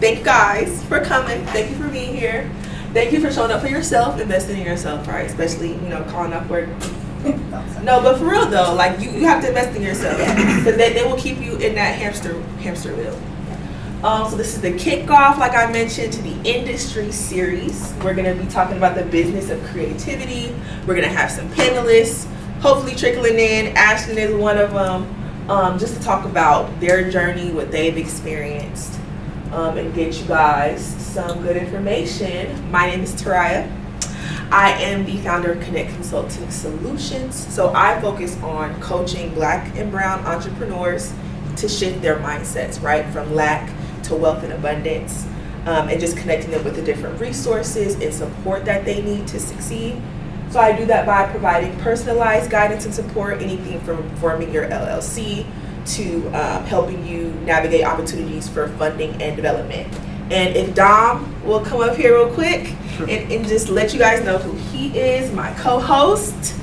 thank you guys for coming. Thank you for being here. Thank you for showing up for yourself, investing in yourself, right? Especially, calling off work. No, but for real though, like you have to invest in yourself because they will keep you in that hamster wheel. So this is the kickoff, like I mentioned, to the industry series. We're going to be talking about the business of creativity. We're going to have some panelists, hopefully trickling in. Ashton is one of them, just to talk about their journey, what they've experienced, and get you guys some good information. My name is Taraya. I am the founder of Connect Consulting Solutions. So I focus on coaching Black and brown entrepreneurs to shift their mindsets, right, from lack to wealth and abundance, and just connecting them with the different resources and support that they need to succeed. So I do that by providing personalized guidance and support, anything from forming your LLC to helping you navigate opportunities for funding and development. And if Dom will come up here real quick and just let you guys know who he is, my co-host.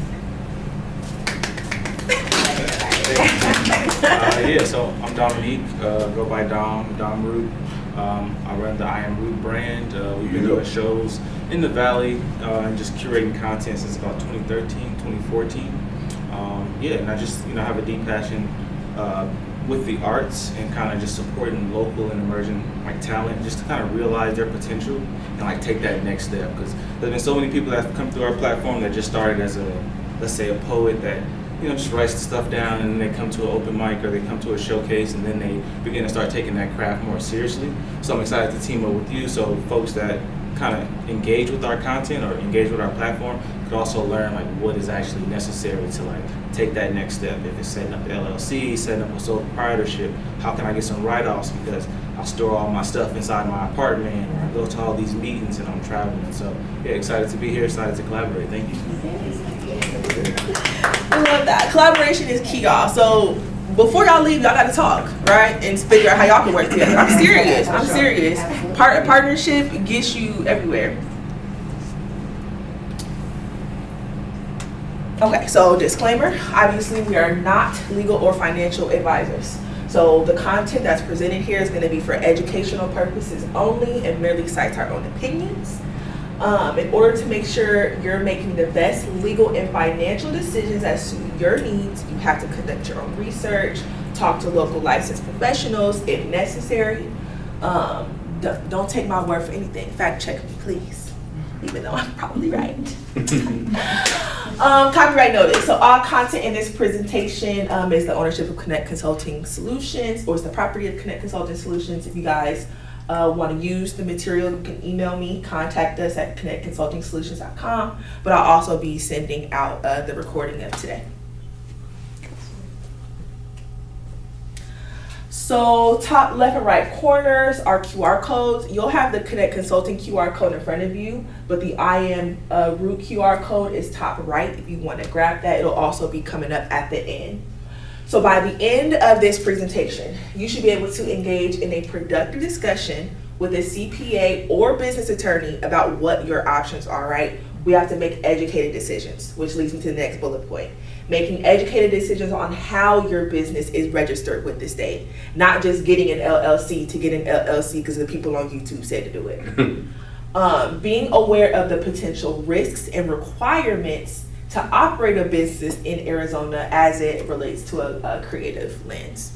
So I'm Dominique, go by Dom Root. I run the I Am Root brand. We've been doing shows in the Valley and just curating content since about 2013, 2014. And I just have a deep passion with the arts and kind of just supporting local and emerging talent, just to kind of realize their potential and take that next step. Because there's been so many people that have come through our platform that just started as a poet that just writes the stuff down, and then they come to an open mic or they come to a showcase, and then they begin to start taking that craft more seriously. So I'm excited to team up with you, so folks that kind of engage with our content or engage with our platform could also learn what is actually necessary to take that next step. If it's setting up the LLC, setting up a sole proprietorship, how can I get some write-offs because I'll store all my stuff inside my apartment, or I go to all these meetings and I'm traveling. So excited to be here, excited to collaborate. Thank you. I love that. Collaboration is key, y'all. So before y'all leave, y'all got to talk, right? And figure out how y'all can work together. I'm serious. Partnership gets you everywhere. Okay, so disclaimer. Obviously, we are not legal or financial advisors. So the content that's presented here is going to be for educational purposes only and merely cites our own opinions. In order to make sure you're making the best legal and financial decisions as to your needs, you have to conduct your own research, talk to local licensed professionals if necessary. Don't take my word for anything. Fact check me, please, even though I'm probably right. Copyright notice. So all content in this presentation is the ownership of Connect Consulting Solutions, or it's the property of Connect Consulting Solutions. If you guys want to use the material, you can email me, contact us at connectconsultingsolutions.com, but I'll also be sending out the recording of today. So top left and right corners are QR codes. You'll have the Connect Consulting QR code in front of you, but the I Am Root QR code is top right. If you want to grab that, it'll also be coming up at the end. So by the end of this presentation, you should be able to engage in a productive discussion with a CPA or business attorney about what your options are, right? We have to make educated decisions, which leads me to the next bullet point. Making educated decisions on how your business is registered with the state, not just getting an LLC to get an LLC because the people on YouTube said to do it. Being aware of the potential risks and requirements to operate a business in Arizona as it relates to a creative lens.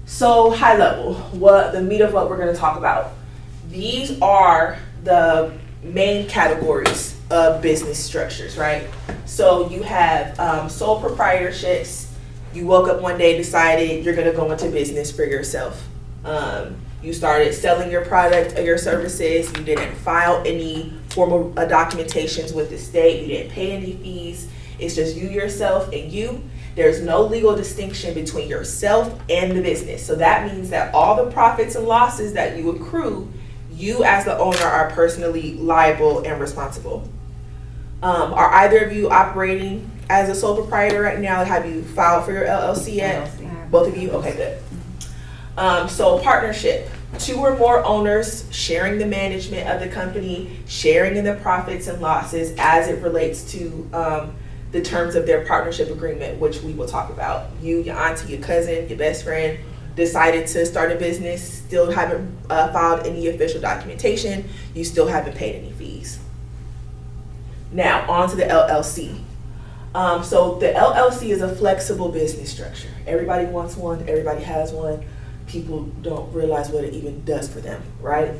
So high level, the meat of what we're going to talk about. These are the main categories of business structures, right? So you have sole proprietorships. You woke up one day, decided you're going to go into business for yourself. You started selling your product or your services. You didn't file any formal documentations with the state. You didn't pay any fees. It's just you, yourself, and you. There's no legal distinction between yourself and the business. So that means that all the profits and losses that you accrue, you as the owner are personally liable and responsible. Are either of you operating as a sole proprietor right now? Have you filed for your LLC yet? Both of you? Okay, good. So partnership, 2 or more owners sharing the management of the company, sharing in the profits and losses as it relates to the terms of their partnership agreement, which we will talk about. You, your auntie, your cousin, your best friend decided to start a business, still haven't filed any official documentation, you still haven't paid any fees. Now, on to the LLC. So the LLC is a flexible business structure. Everybody wants one, everybody has one. People don't realize what it even does for them, right?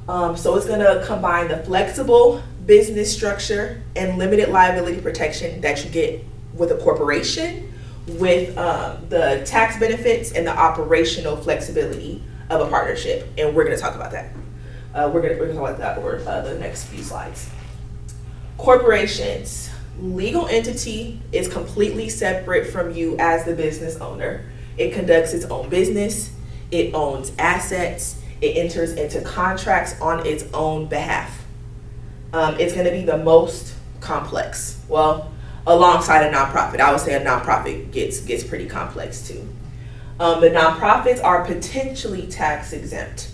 So it's gonna combine the flexible business structure and limited liability protection that you get with a corporation with the tax benefits and the operational flexibility of a partnership. And we're gonna talk about that. We're gonna talk about that over the next few slides. Corporations. Legal entity is completely separate from you as the business owner. It conducts its own business, it owns assets, it enters into contracts on its own behalf. It's going to be the most complex. Well, alongside a nonprofit, I would say a nonprofit gets pretty complex too. The nonprofits are potentially tax exempt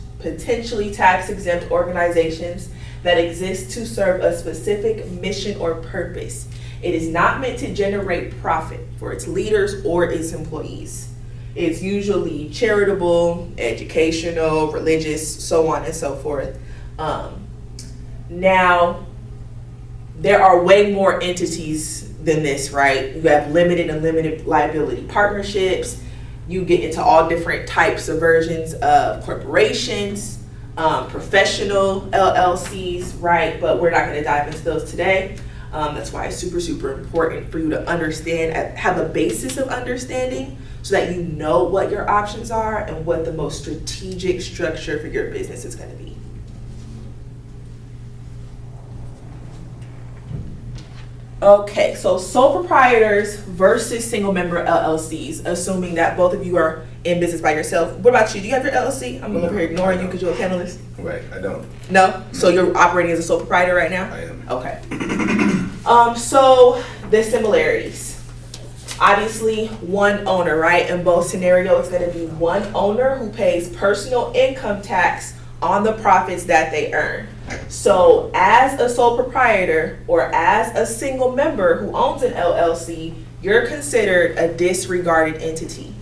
organizations that exist to serve a specific mission or purpose. It is not meant to generate profit for its leaders or its employees. It's usually charitable, educational, religious, so on and so forth. Now, there are way more entities than this, right? You have limited and limited liability partnerships. You get into all different types of versions of corporations, professional LLCs, right? But we're not going to dive into those today. That's why it's super, super important for you to understand, have a basis of understanding so that you know what your options are and what the most strategic structure for your business is going to be. Okay, so sole proprietors versus single member LLCs, assuming that both of you are in business by yourself. What about you? Do you have your LLC? I'm over here ignoring you because you're a panelist. Right, I don't. No? So you're operating as a sole proprietor right now? I am. Okay. So the similarities. Obviously, one owner, right? In both scenarios, it's going to be one owner who pays personal income tax on the profits that they earn. So as a sole proprietor or as a single member who owns an LLC, you're considered a disregarded entity.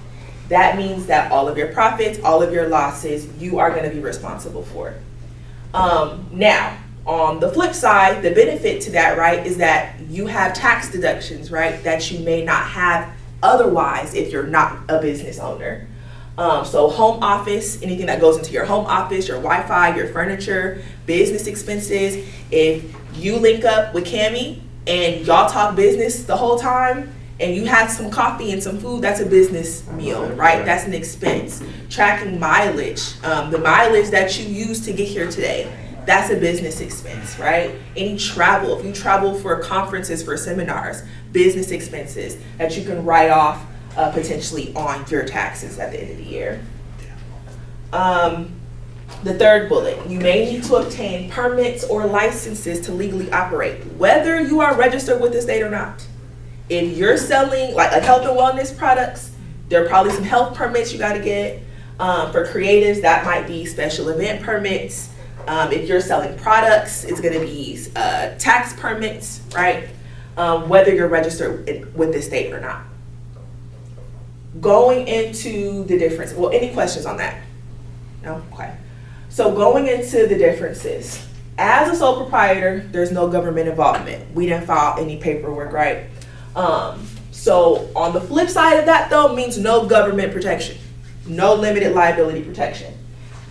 That means that all of your profits, all of your losses, you are going to be responsible for. Now, on the flip side, the benefit to that, right, is that you have tax deductions, right, that you may not have otherwise if you're not a business owner. So home office, anything that goes into your home office, your Wi-Fi, your furniture, business expenses. If you link up with Cammie and y'all talk business the whole time and you have some coffee and some food, that's a business meal, right? That's an expense. Tracking mileage, the mileage that you use to get here today, that's a business expense, right? Any travel, if you travel for conferences, for seminars, business expenses that you can write off potentially on your taxes at the end of the year. The third bullet, you may need to obtain permits or licenses to legally operate, whether you are registered with the state or not. If you're selling like a health and wellness products, there are probably some health permits you gotta get. For creatives, that might be special event permits. If you're selling products, it's gonna be tax permits, right? Whether you're registered with the state or not. Going into the difference, well, any questions on that? No? Okay. So going into the differences, as a sole proprietor, there's no government involvement. We didn't file any paperwork, right? So on the flip side of that though, means no government protection, no limited liability protection.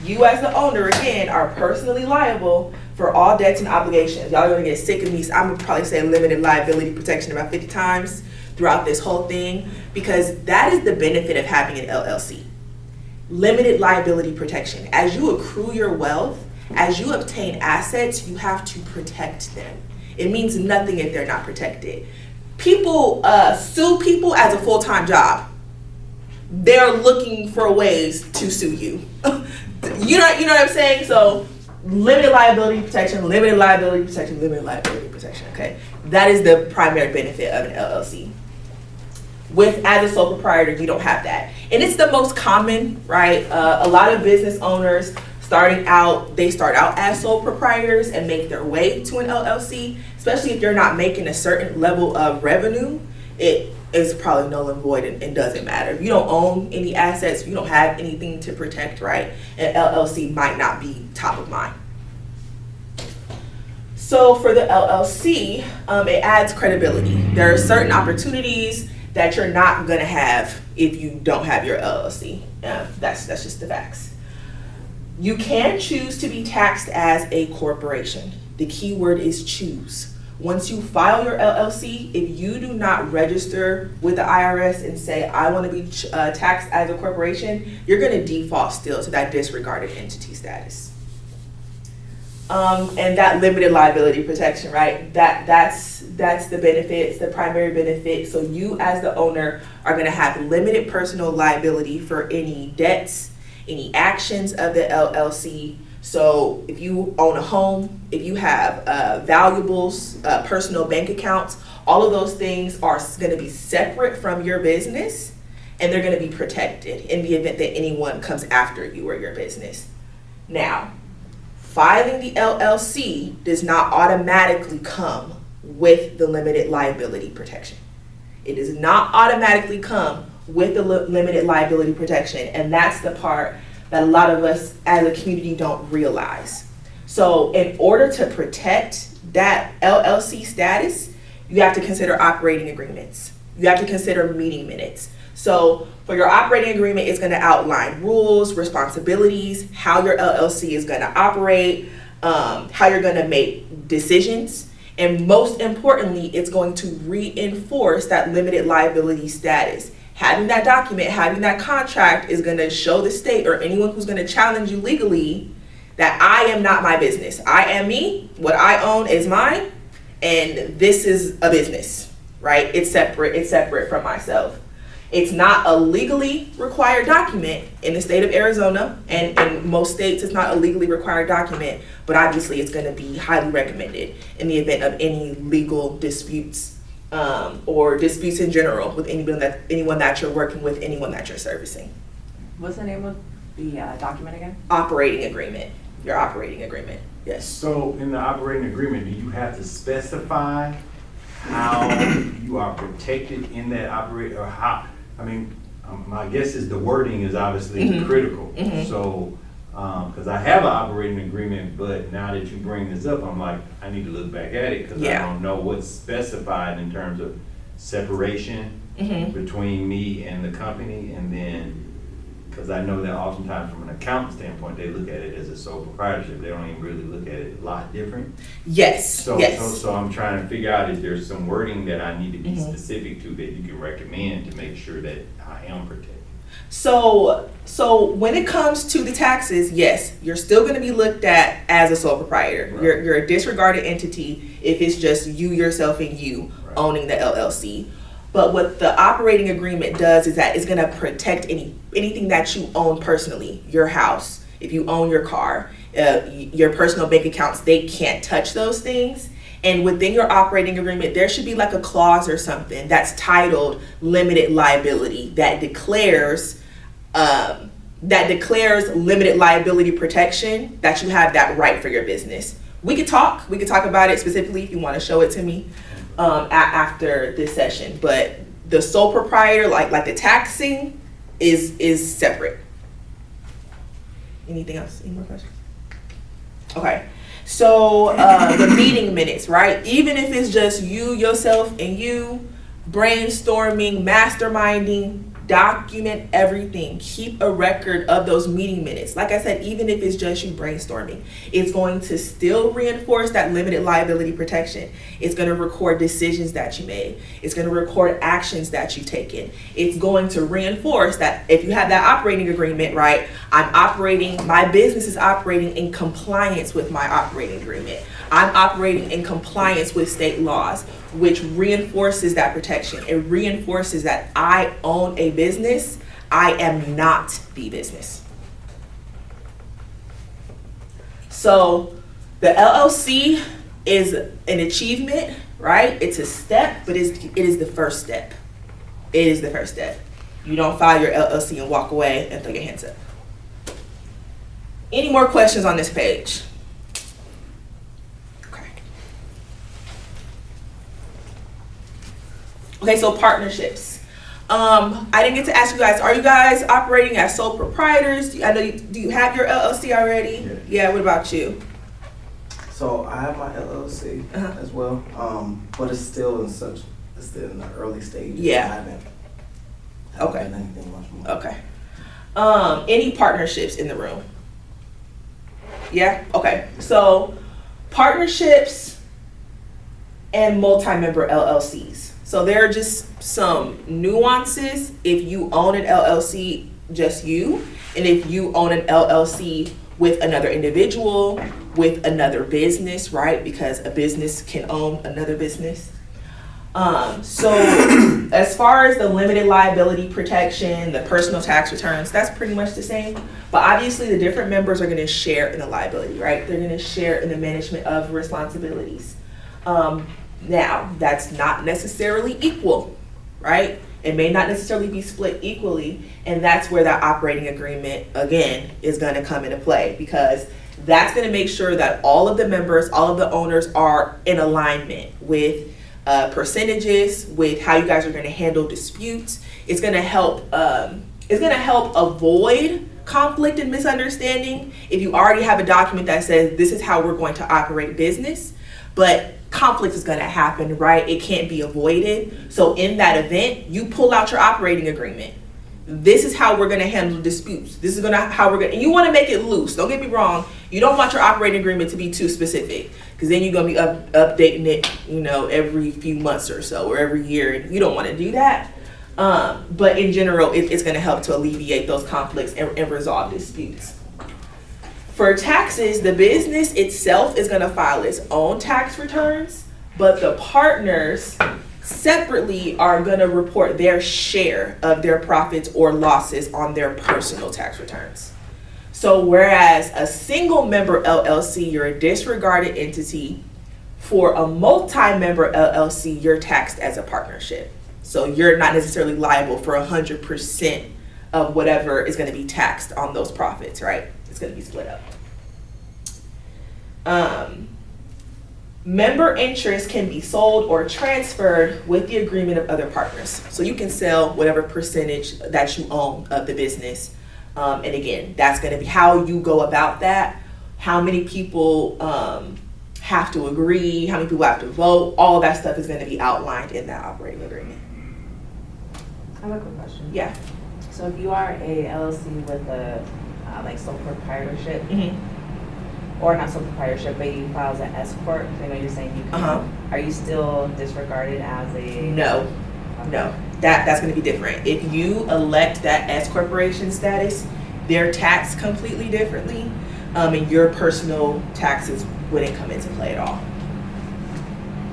You as the owner, again, are personally liable for all debts and obligations. Y'all are gonna get sick of me, so I'm gonna probably say limited liability protection about 50 times throughout this whole thing, because that is the benefit of having an LLC. Limited liability protection. As you accrue your wealth, as you obtain assets, you have to protect them. It means nothing if they're not protected. People sue people as a full-time job. They're looking for ways to sue you. You know what I'm saying? So limited liability protection, limited liability protection, limited liability protection, okay? That is the primary benefit of an LLC. As a sole proprietor, you don't have that. And it's the most common, right? A lot of business owners they start out as sole proprietors and make their way to an LLC, especially if you're not making a certain level of revenue, it is probably null and void and doesn't matter. If you don't own any assets, if you don't have anything to protect, right, an LLC might not be top of mind. So for the LLC, it adds credibility. There are certain opportunities that you're not gonna have if you don't have your LLC. That's just the facts. You can choose to be taxed as a corporation. The key word is choose. Once you file your LLC, if you do not register with the IRS and say, I want to be taxed as a corporation, you're going to default still to that disregarded entity status. And that limited liability protection, right? That's the benefits, the primary benefit. So you as the owner are going to have limited personal liability for any debts, any actions of the LLC. So if you own a home, if you have valuables, personal bank accounts, all of those things are going to be separate from your business, and they're going to be protected in the event that anyone comes after you or your business. Now, filing the LLC does not automatically come with the limited liability protection. It does not automatically come with the limited liability protection, and that's the part that a lot of us as a community don't realize. So in order to protect that LLC status, you have to consider operating agreements. You have to consider meeting minutes. So for your operating agreement, it's gonna outline rules, responsibilities, how your LLC is gonna operate, how you're gonna make decisions, and most importantly, it's going to reinforce that limited liability status. Having that document, having that contract is going to show the state or anyone who's going to challenge you legally that I am not my business. I am me. What I own is mine, and this is a business, right? It's separate from myself. It's not a legally required document in the state of Arizona, and in most states it's not a legally required document, but obviously it's going to be highly recommended in the event of any legal disputes or disputes in general with anyone that you're working with, anyone that you're servicing. What's the name of the document again? Operating agreement. Your operating agreement. Yes. So in the operating agreement, do you have to specify how you are protected in that or how? I mean, my guess is the wording is obviously critical. So, because I have an operating agreement, but now that you bring this up, I'm like, I need to look back at it because I don't know what's specified in terms of separation between me and the company, and then because I know that oftentimes from an accountant standpoint, they look at it as a sole proprietorship. They don't even really look at it a lot different. Yes. So I'm trying to figure out if there's some wording that I need to be specific to that you can recommend to make sure that I am protected. So when it comes to the taxes, yes, you're still going to be looked at as a sole proprietor. Right. You're a disregarded entity if it's just you, yourself, and you owning the LLC. But what the operating agreement does is that it's going to protect anything that you own personally, your house, if you own your car, your personal bank accounts, they can't touch those things. And within your operating agreement, there should be like a clause or something that's titled limited liability that declares limited liability protection, that you have that right for your business. We could talk about it specifically if you want to show it to me after this session. But the sole proprietor, like the taxing, is separate. Anything else? Any more questions? Okay. So the meeting minutes, right? Even if it's just you, yourself, and you brainstorming, masterminding, document everything. Keep a record of those meeting minutes. Like I said, even if it's just you brainstorming, it's going to still reinforce that limited liability protection. It's going to record decisions that you made. It's going to record actions that you've taken. It's going to reinforce that if you have that operating agreement, right, my business is operating in compliance with my operating agreement. I'm operating in compliance with state laws, which reinforces that protection. It reinforces that I own a business. I am not the business. So the LLC is an achievement, right? It's a step, but it is the first step. It is the first step. You don't file your LLC and walk away and throw your hands up. Any more questions on this page? Okay, so partnerships. I didn't get to ask you guys, are you guys operating as sole proprietors? I know do you have your LLC already? Yeah, what about you? So I have my LLC as well, but it's still in the early stages. Yeah. I haven't Okay. done anything much more. Okay. Any partnerships in the room? Yeah? Okay. So partnerships and multi-member LLCs. So there are just some nuances if you own an LLC, just you, and if you own an LLC with another individual, with another business, right? Because a business can own another business. So as far as the limited liability protection, the personal tax returns, that's pretty much the same. But obviously the different members are going to share in the liability, right? They're going to share in the management of responsibilities. Now, that's not necessarily equal, right? It may not necessarily be split equally. And that's where that operating agreement, again, is going to come into play, because that's going to make sure that all of the members, all of the owners are in alignment with percentages, with how you guys are going to handle disputes. It's going to help. It's going to help avoid conflict and misunderstanding if you already have a document that says this is how we're going to operate business. But conflict is going to happen, right? It can't be avoided. So in that event, you pull out your operating agreement. This is how we're going to handle disputes. This is how we're going to, and you want to make it loose. Don't get me wrong. You don't want your operating agreement to be too specific, because then you're going to be updating it, every few months or so, or every year. And you don't want to do that. But in general, it's going to help to alleviate those conflicts and resolve disputes. For taxes, the business itself is going to file its own tax returns, but the partners separately are going to report their share of their profits or losses on their personal tax returns. So whereas a single member LLC, you're a disregarded entity, for a multi-member LLC, you're taxed as a partnership. So you're not necessarily liable for 100% of whatever is going to be taxed on those profits, right? It's going to be split up. Member interest can be sold or transferred with the agreement of other partners. So you can sell whatever percentage that you own of the business. And again, that's going to be how you go about that. How many people have to agree, how many people have to vote, all that stuff is going to be outlined in that operating agreement. I have a quick question. Yeah. So if you are a LLC with a sole proprietorship, or not sole proprietorship, but you file as an S corp, I know you're saying you can. Are you still disregarded as a? No, no. That's going to be different. If you elect that S corporation status, they're taxed completely differently, and your personal taxes wouldn't come into play at all.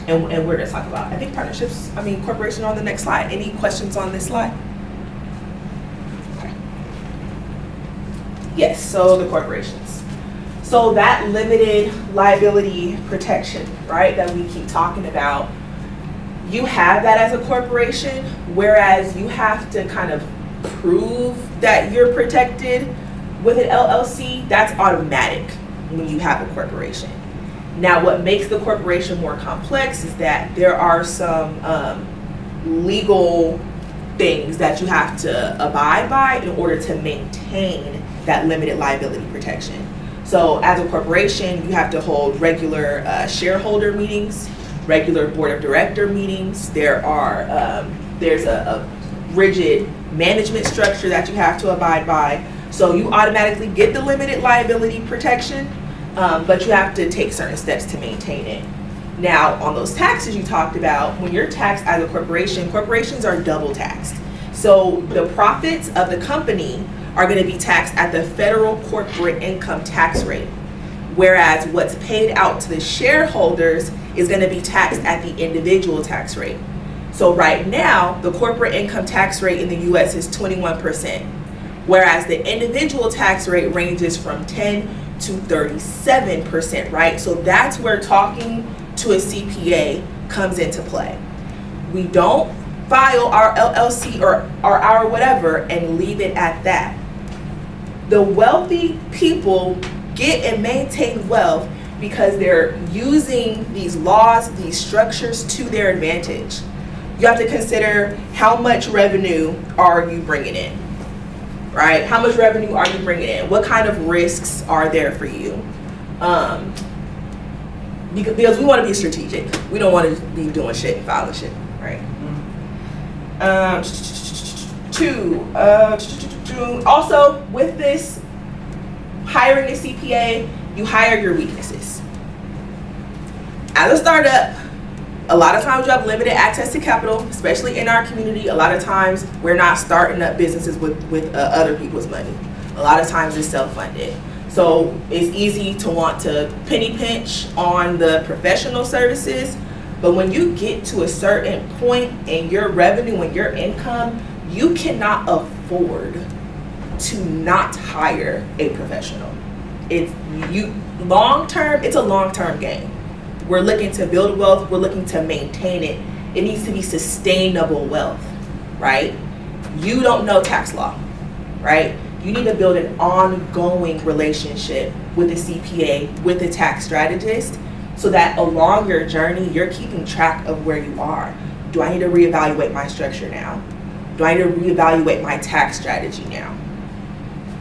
And we're going to talk about, I think, corporation on the next slide. Any questions on this slide? Okay. Yes, so the corporations. So that limited liability protection, right, that we keep talking about, you have that as a corporation, whereas you have to kind of prove that you're protected with an LLC. That's automatic when you have a corporation. Now, what makes the corporation more complex is that there are some legal things that you have to abide by in order to maintain that limited liability protection. So as a corporation, you have to hold regular shareholder meetings, regular board of director meetings. There's a rigid management structure that you have to abide by. So you automatically get the limited liability protection, but you have to take certain steps to maintain it. Now, on those taxes you talked about, when you're taxed as a corporation, corporations are double taxed. So the profits of the company are going to be taxed at the federal corporate income tax rate, whereas what's paid out to the shareholders is going to be taxed at the individual tax rate. So right now, the corporate income tax rate in the US is 21%, whereas the individual tax rate ranges from 10 to 37%, right? So that's where talking to a CPA comes into play. We don't file our LLC or our whatever and leave it at that. The wealthy people get and maintain wealth because they're using these laws, these structures to their advantage. you have to consider how much revenue are you bringing in, right? How much revenue are you bringing in? What kind of risks are there for you? Because we want to be strategic. We don't want to be doing shit and filing shit, right? Also, with this, hiring a CPA, you hire your weaknesses. As a startup, a lot of times you have limited access to capital, especially in our community. A lot of times we're not starting up businesses with other people's money. A lot of times it's self-funded. So it's easy to want to penny pinch on the professional services, but when you get to a certain point in your revenue and your income, you cannot afford to not hire a professional. It's a long-term game. We're looking to build wealth, we're looking to maintain it. It needs to be sustainable wealth, right? You don't know tax law, right? You need to build an ongoing relationship with a CPA, with a tax strategist, so that along your journey, you're keeping track of where you are. Do I need to reevaluate my structure now? Do I need to reevaluate my tax strategy now?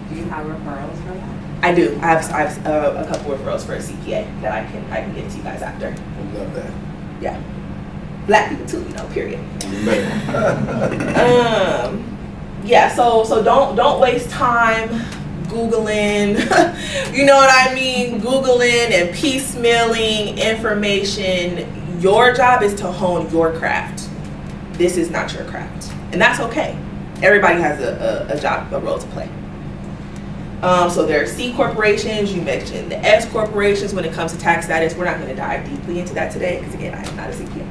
Do you have referrals for that? I do. I have a couple referrals for a CPA that I can get to you guys after. I love that. Yeah. Black people too, period. Yeah, so don't waste time Googling, you know what I mean? Googling and piecemealing information. Your job is to hone your craft. This is not your craft. And that's okay. Everybody has a job, a role to play. So there are C corporations, you mentioned the S corporations when it comes to tax status. We're not going to dive deeply into that today because, again, I am not a CPA.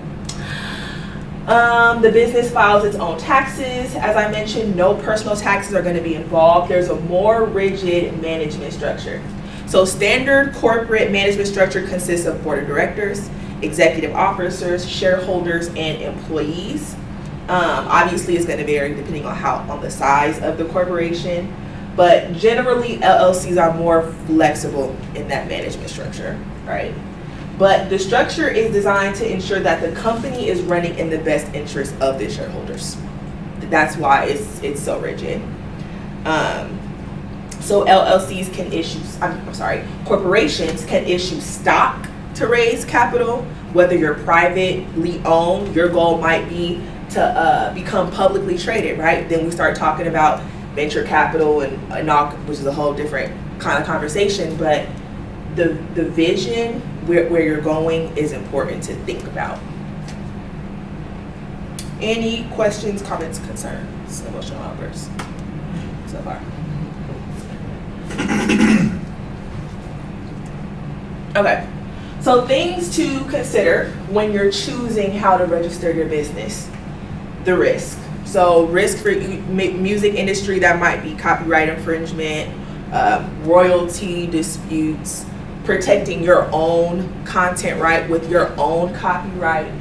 The business files its own taxes. As I mentioned, no personal taxes are going to be involved. There's a more rigid management structure. So standard corporate management structure consists of board of directors, executive officers, shareholders, and employees. Obviously, it's going to vary depending on the size of the corporation. But generally, LLCs are more flexible in that management structure, right? But the structure is designed to ensure that the company is running in the best interest of the shareholders. That's why it's so rigid. So LLCs can issue, corporations can issue stock to raise capital. Whether you're privately owned, your goal might be to become publicly traded, right? Then we start talking about venture capital and all, which is a whole different kind of conversation, but the vision where you're going is important to think about. Any questions, comments, concerns, emotional outbursts so far? Okay, so things to consider when you're choosing how to register your business. The risk. So risk for music industry, that might be copyright infringement, royalty disputes, protecting your own content right with your own copyright,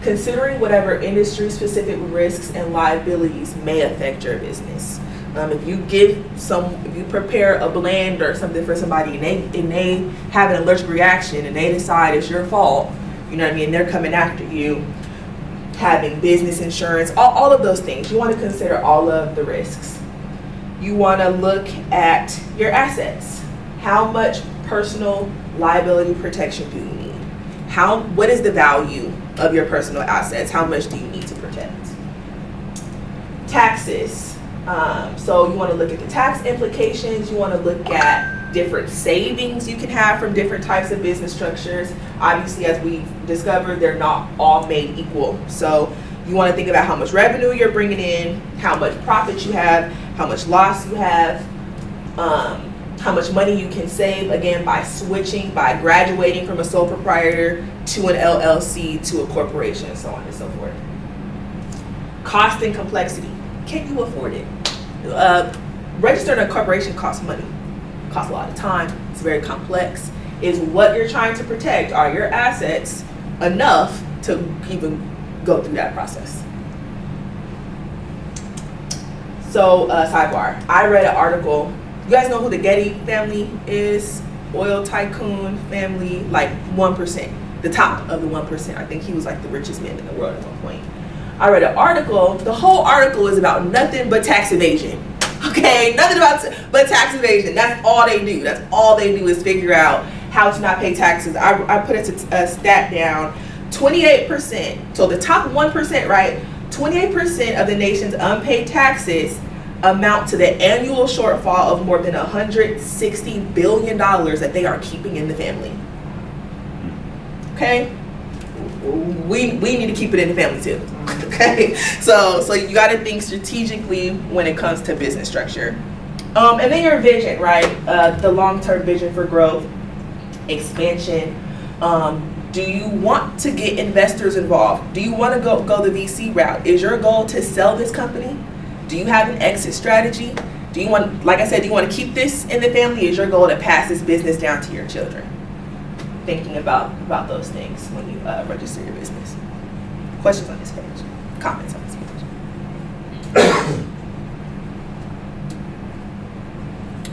considering whatever industry specific risks and liabilities may affect your business. If you prepare a blend or something for somebody and they have an allergic reaction and they decide it's your fault, you know what I mean, they're coming after you, having business insurance, all of those things. You want to consider all of the risks. You want to look at your assets. How much personal liability protection do you need? What is the value of your personal assets? How much do you need to protect? Taxes. So you want to look at the tax implications. You want to look at different savings you can have from different types of business structures. Obviously, as we've discovered, they're not all made equal. So you want to think about how much revenue you're bringing in, how much profit you have, how much loss you have, how much money you can save, again, by graduating from a sole proprietor to an LLC to a corporation, and so on and so forth. Cost and complexity. Can you afford it? Registering a corporation costs money, costs a lot of time, it's very complex. Is what you're trying to protect, are your assets enough to even go through that process? So, sidebar, I read an article. You guys know who the Getty family is? Oil tycoon family, like 1%, the top of the 1%. I think he was like the richest man in the world at one point. I read an article. The whole article is about nothing but tax evasion. Okay, nothing but tax evasion. That's all they do. That's all they do is figure out how to not pay taxes. I put a stat down. 28%. So the top 1%, right? 28% of the nation's unpaid taxes amount to the annual shortfall of more than $160 billion that they are keeping in the family. Okay? We need to keep it in the family too. Okay? So you got to think strategically when it comes to business structure. And then your vision, right? The long-term vision for growth, expansion. Do you want to get investors involved? Do you want to go the VC route? Is your goal to sell this company? Do you have an exit strategy? Do you want, like I said, do you want to keep this in the family? Is your goal to pass this business down to your children? Thinking about those things when you register your business. Questions on this page? Comments on this page?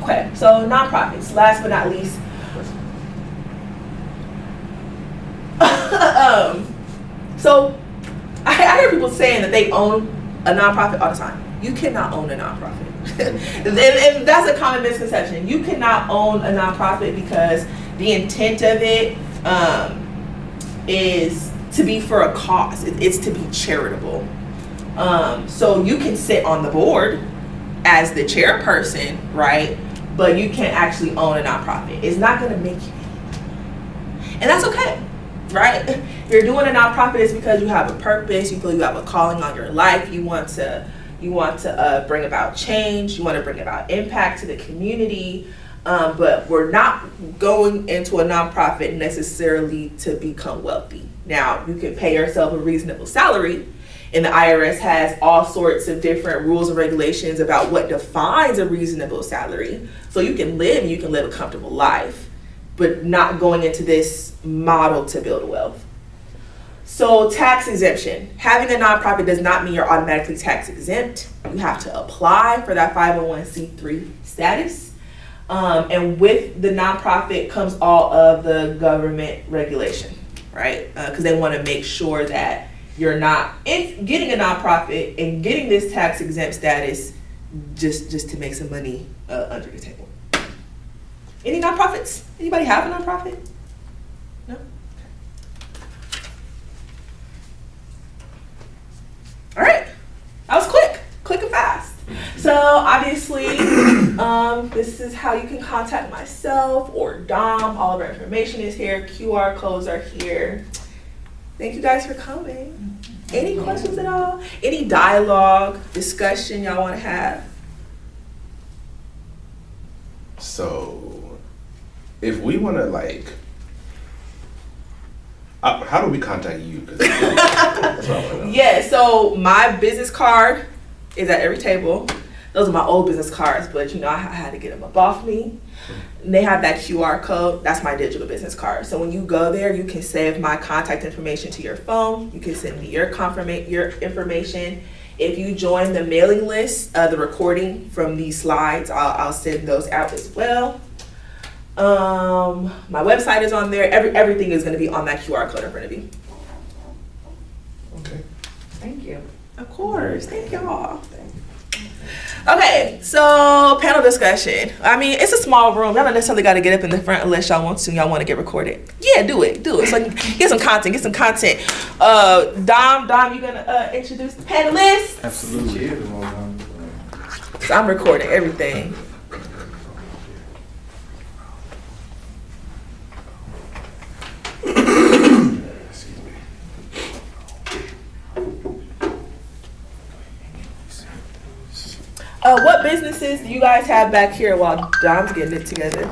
Okay, so nonprofits. Last but not least. So I hear people saying that they own a nonprofit all the time. You cannot own a nonprofit. and that's a common misconception. You cannot own a nonprofit because the intent of it is to be for a cause. It's to be charitable. So you can sit on the board as the chairperson, right? But you can't actually own a nonprofit. It's not going to make you any. And that's okay. Right? If you're doing a nonprofit, it's because you have a purpose, you feel you have a calling on your life, you want to bring about change, you want to bring about impact to the community, but we're not going into a nonprofit necessarily to become wealthy. Now, you can pay yourself a reasonable salary, and the IRS has all sorts of different rules and regulations about what defines a reasonable salary, so you can live a comfortable life, but not going into this model to build wealth. So tax exemption. Having a nonprofit does not mean you're automatically tax exempt. You have to apply for that 501c3 status. And with the nonprofit comes all of the government regulation, right? Because they want to make sure that you're not getting a nonprofit and getting this tax exempt status just to make some money under the table. Any nonprofits? Anybody have a nonprofit? No? Okay. All right. That was quick and fast. So obviously, this is how you can contact myself or Dom. All of our information is here. QR codes are here. Thank you guys for coming. Any questions at all? Any dialogue, discussion y'all want to have? So, if we want to how do we contact you? 'Cause that's what I want to know. Yeah, so my business card is at every table. Those are my old business cards, but I had to get them up off me. And they have that QR code. That's my digital business card. So when you go there, you can save my contact information to your phone. You can send me your information. If you join the mailing list, the recording from these slides, I'll send those out as well. My website is on there. Everything is going to be on that QR code in front of you. Okay. Thank you. Of course. Thank y'all. Okay, so panel discussion. I mean, it's a small room. Y'all don't necessarily got to get up in the front unless y'all want to. Y'all want to get recorded. Yeah, do it. So get some content. Dom, you gonna introduce the panelists? Absolutely. So I'm recording everything. What businesses do you guys have back here while Dom's getting it together?